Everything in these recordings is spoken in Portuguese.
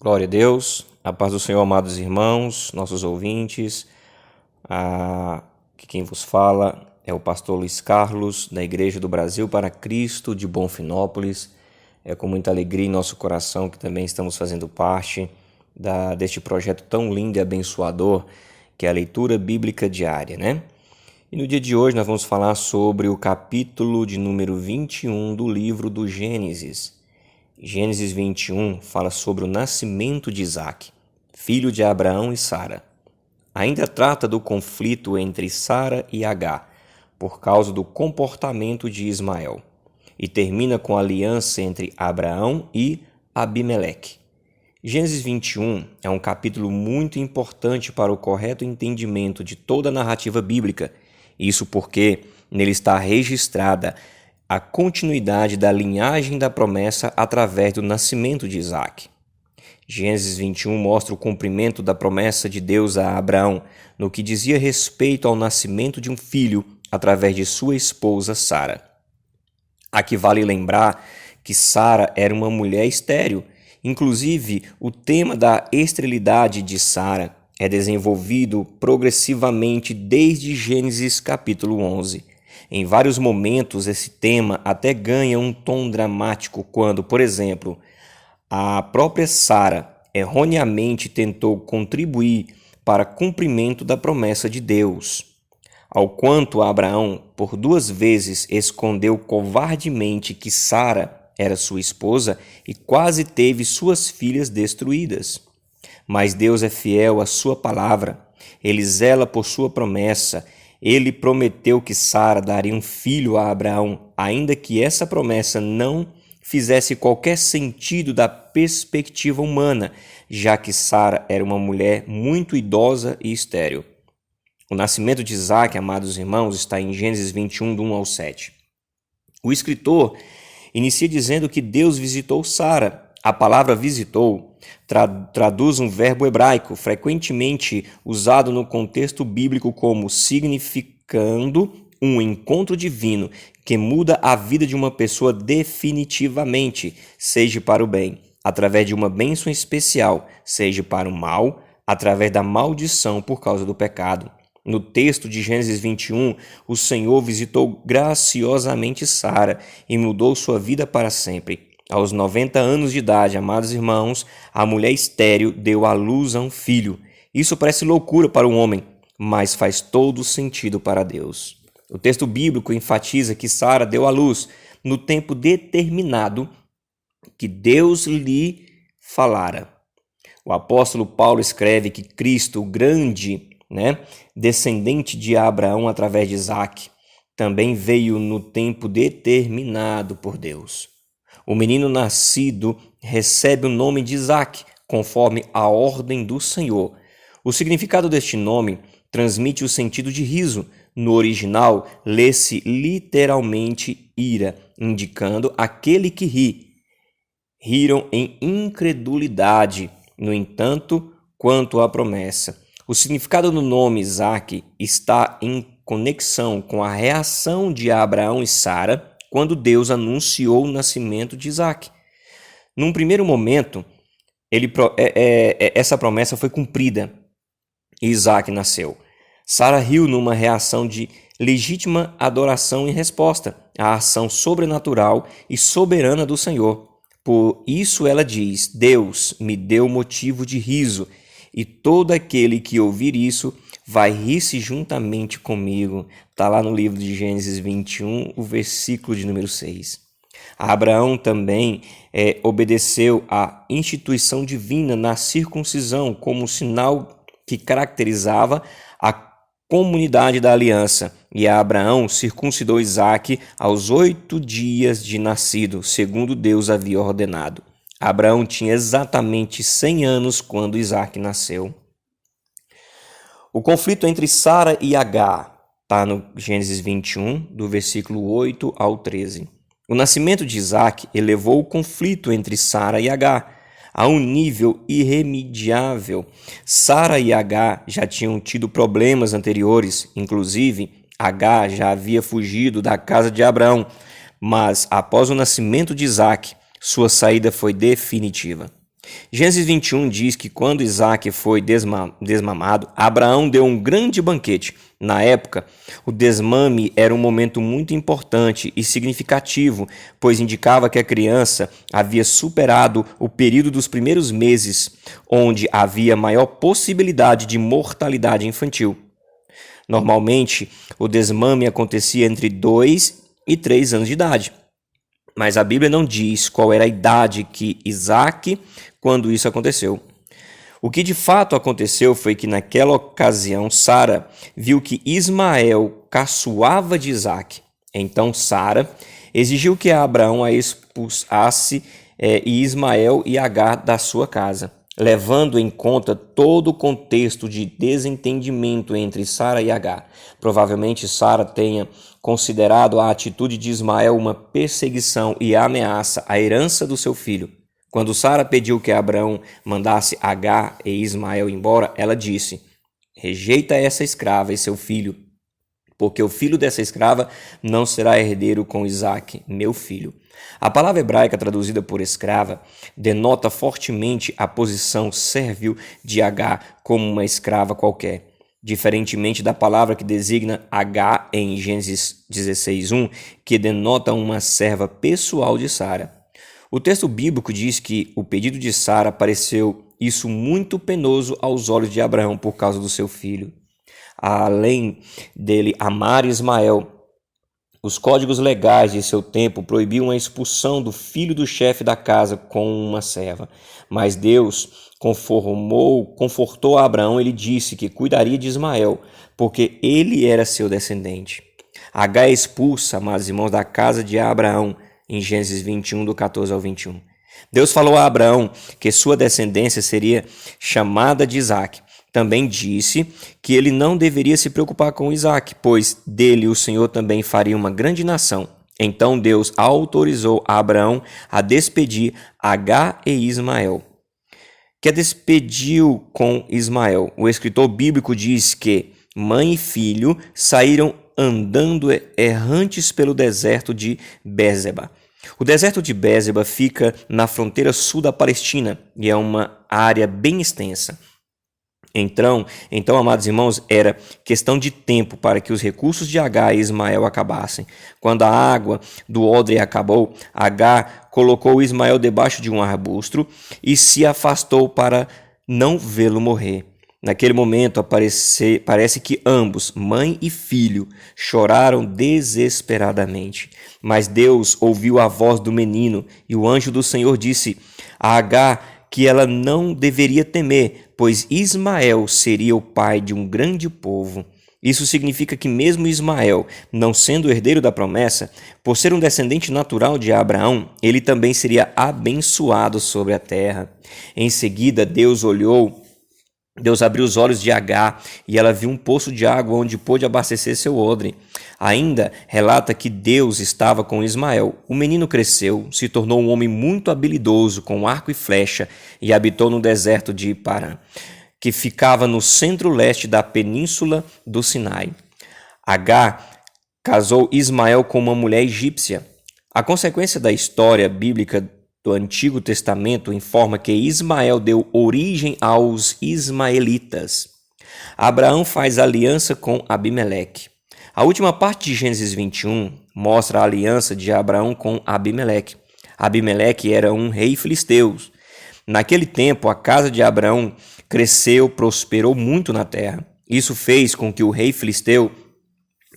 Glória a Deus, a paz do Senhor, amados irmãos, nossos ouvintes. Quem vos fala é o pastor Luiz Carlos, da Igreja do Brasil para Cristo de Bonfinópolis. É com muita alegria em nosso coração que também estamos fazendo parte deste projeto tão lindo e abençoador que é a leitura bíblica diária, né? E no dia de hoje nós vamos falar sobre o capítulo de número 21 do livro do Gênesis. Gênesis 21 fala sobre o nascimento de Isaac, filho de Abraão e Sara. Ainda trata do conflito entre Sara e Agar, por causa do comportamento de Ismael, e termina com a aliança entre Abraão e Abimeleque. Gênesis 21 é um capítulo muito importante para o correto entendimento de toda a narrativa bíblica, isso porque nele está registrada a continuidade da linhagem da promessa através do nascimento de Isaac. Gênesis 21 mostra o cumprimento da promessa de Deus a Abraão no que dizia respeito ao nascimento de um filho através de sua esposa Sara. Aqui vale lembrar que Sara era uma mulher estéril. Inclusive, o tema da esterilidade de Sara é desenvolvido progressivamente desde Gênesis capítulo 11. Em vários momentos, esse tema até ganha um tom dramático quando, por exemplo, a própria Sara erroneamente tentou contribuir para cumprimento da promessa de Deus. Ao quanto Abraão, por 2 vezes, escondeu covardemente que Sara era sua esposa e quase teve suas filhas destruídas. Mas Deus é fiel à sua palavra, ele zela por sua promessa. Ele prometeu que Sara daria um filho a Abraão, ainda que essa promessa não fizesse qualquer sentido da perspectiva humana, já que Sara era uma mulher muito idosa e estéril. O nascimento de Isaac, amados irmãos, está em Gênesis 21, do 1 ao 7. O escritor inicia dizendo que Deus visitou Sara. A palavra visitou traduz um verbo hebraico, frequentemente usado no contexto bíblico como significando um encontro divino que muda a vida de uma pessoa definitivamente, seja para o bem, através de uma bênção especial, seja para o mal, através da maldição por causa do pecado. No texto de Gênesis 21, o Senhor visitou graciosamente Sara e mudou sua vida para sempre. Aos 90 anos de idade, amados irmãos, a mulher estéril deu à luz a um filho. Isso parece loucura para o homem, mas faz todo sentido para Deus. O texto bíblico enfatiza que Sara deu à luz no tempo determinado que Deus lhe falara. O apóstolo Paulo escreve que Cristo, o grande, descendente de Abraão através de Isaac, também veio no tempo determinado por Deus. O menino nascido recebe o nome de Isaac, conforme a ordem do Senhor. O significado deste nome transmite o sentido de riso. No original, lê-se literalmente ira, indicando aquele que ri. Riram em incredulidade, no entanto, quanto à promessa. O significado do nome Isaac está em conexão com a reação de Abraão e Sara quando Deus anunciou o nascimento de Isaac. Num primeiro momento, essa promessa foi cumprida e Isaac nasceu. Sara riu numa reação de legítima adoração em resposta à ação sobrenatural e soberana do Senhor. Por isso ela diz: Deus me deu motivo de riso, e todo aquele que ouvir isso vai rir-se juntamente comigo. Está lá no livro de Gênesis 21, o versículo de número 6. Abraão também obedeceu à instituição divina na circuncisão como sinal que caracterizava a comunidade da aliança. E Abraão circuncidou Isaac aos 8 dias de nascido, segundo Deus havia ordenado. Abraão tinha exatamente 100 anos quando Isaac nasceu. O conflito entre Sara e Agar está no Gênesis 21, do versículo 8 ao 13. O nascimento de Isaac elevou o conflito entre Sara e Agar a um nível irremediável. Sara e Agar já tinham tido problemas anteriores, inclusive Agar já havia fugido da casa de Abraão, mas após o nascimento de Isaac, sua saída foi definitiva. Gênesis 21 diz que quando Isaac foi desmamado, Abraão deu um grande banquete. Na época, o desmame era um momento muito importante e significativo, pois indicava que a criança havia superado o período dos primeiros meses, onde havia maior possibilidade de mortalidade infantil. Normalmente, o desmame acontecia entre 2 e 3 anos de idade. Mas a Bíblia não diz qual era a idade que Isaac quando isso aconteceu. O que de fato aconteceu foi que naquela ocasião Sara viu que Ismael caçoava de Isaac. Então Sara exigiu que Abraão a expulsasse Ismael e Agar da sua casa, levando em conta todo o contexto de desentendimento entre Sara e Agar. Provavelmente Sara tenha considerado a atitude de Ismael uma perseguição e ameaça à herança do seu filho. Quando Sara pediu que Abraão mandasse Agar e Ismael embora, ela disse: rejeita essa escrava e seu filho, porque o filho dessa escrava não será herdeiro com Isaque, meu filho. A palavra hebraica traduzida por escrava denota fortemente a posição servil de Agar como uma escrava qualquer. Diferentemente da palavra que designa Agar em Gênesis 16:1, que denota uma serva pessoal de Sara. O texto bíblico diz que o pedido de Sara pareceu isso muito penoso aos olhos de Abraão por causa do seu filho. Além dele amar Ismael, os códigos legais de seu tempo proibiam a expulsão do filho do chefe da casa com uma serva. Mas Deus confortou a Abraão. Ele disse que cuidaria de Ismael, porque ele era seu descendente. Agar é expulsa, amados irmãos, da casa de Abraão, em Gênesis 21, do 14 ao 21. Deus falou a Abraão que sua descendência seria chamada de Isaque. Também disse que ele não deveria se preocupar com Isaque, pois dele o Senhor também faria uma grande nação. Então Deus autorizou a Abraão a despedir Agar e Ismael. Que a despediu com Ismael. O escritor bíblico diz que mãe e filho saíram andando errantes pelo deserto de Bérseba. O deserto de Bérseba fica na fronteira sul da Palestina e é uma área bem extensa. Então, amados irmãos, era questão de tempo para que os recursos de Agar e Ismael acabassem. Quando a água do odre acabou, Agar colocou Ismael debaixo de um arbusto e se afastou para não vê-lo morrer. Naquele momento, parece que ambos, mãe e filho, choraram desesperadamente. Mas Deus ouviu a voz do menino e o anjo do Senhor disse a Agar que ela não deveria temer, pois Ismael seria o pai de um grande povo. Isso significa que mesmo Ismael, não sendo herdeiro da promessa, por ser um descendente natural de Abraão, ele também seria abençoado sobre a terra. Em seguida, Deus abriu os olhos de Agar e ela viu um poço de água onde pôde abastecer seu odre. Ainda relata que Deus estava com Ismael. O menino cresceu, se tornou um homem muito habilidoso com arco e flecha e habitou no deserto de Parã, que ficava no centro-leste da península do Sinai. Agar casou Ismael com uma mulher egípcia. A consequência da história bíblica do Antigo Testamento informa que Ismael deu origem aos ismaelitas. Abraão faz aliança com Abimeleque. A última parte de Gênesis 21 mostra a aliança de Abraão com Abimeleque. Abimeleque era um rei filisteu. Naquele tempo, a casa de Abraão cresceu, prosperou muito na terra. Isso fez com que o rei filisteu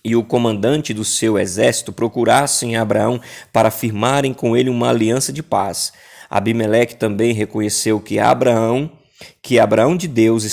e o comandante do seu exército procurassem Abraão para firmarem com ele uma aliança de paz. Abimeleque também reconheceu que a bênção de Deus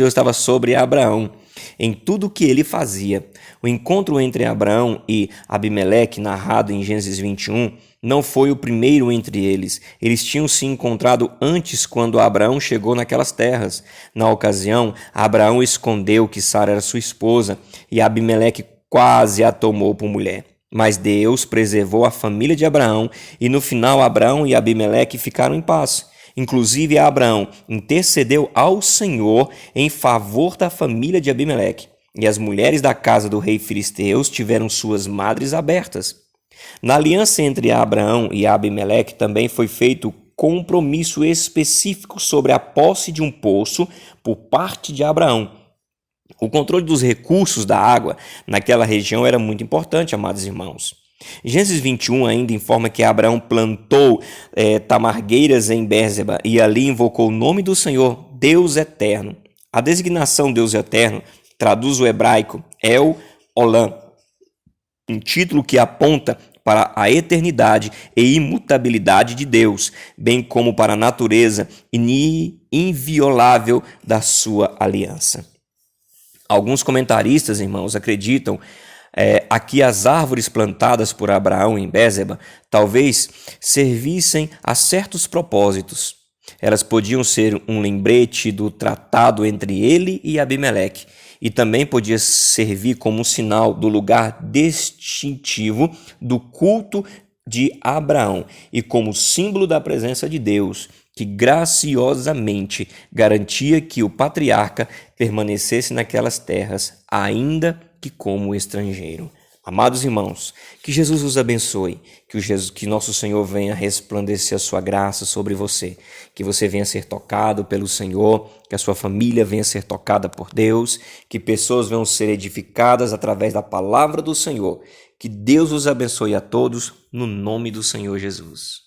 estava sobre Abraão em tudo o que ele fazia. O encontro entre Abraão e Abimeleque, narrado em Gênesis 21, não foi o primeiro entre eles. Eles tinham se encontrado antes quando Abraão chegou naquelas terras. Na ocasião, Abraão escondeu que Sara era sua esposa e Abimeleque quase a tomou por mulher. Mas Deus preservou a família de Abraão e no final Abraão e Abimeleque ficaram em paz. Inclusive Abraão intercedeu ao Senhor em favor da família de Abimeleque. E as mulheres da casa do rei filisteus tiveram suas madres abertas. Na aliança entre Abraão e Abimeleque também foi feito compromisso específico sobre a posse de um poço por parte de Abraão. O controle dos recursos da água naquela região era muito importante, amados irmãos. Gênesis 21 ainda informa que Abraão plantou tamargueiras em Bérseba e ali invocou o nome do Senhor, Deus Eterno. A designação Deus Eterno traduz o hebraico El Olam, um título que aponta para a eternidade e imutabilidade de Deus, bem como para a natureza inviolável da sua aliança. Alguns comentaristas, irmãos, acreditam que as árvores plantadas por Abraão em Bérseba talvez servissem a certos propósitos. Elas podiam ser um lembrete do tratado entre ele e Abimeleque, e também podia servir como um sinal do lugar distintivo do culto de Abraão e como símbolo da presença de Deus, que graciosamente garantia que o patriarca permanecesse naquelas terras, ainda que como estrangeiro. Amados irmãos, que Jesus os abençoe, que nosso Senhor venha resplandecer a sua graça sobre você, que você venha ser tocado pelo Senhor, que a sua família venha ser tocada por Deus, que pessoas venham ser edificadas através da palavra do Senhor. Que Deus os abençoe a todos, no nome do Senhor Jesus.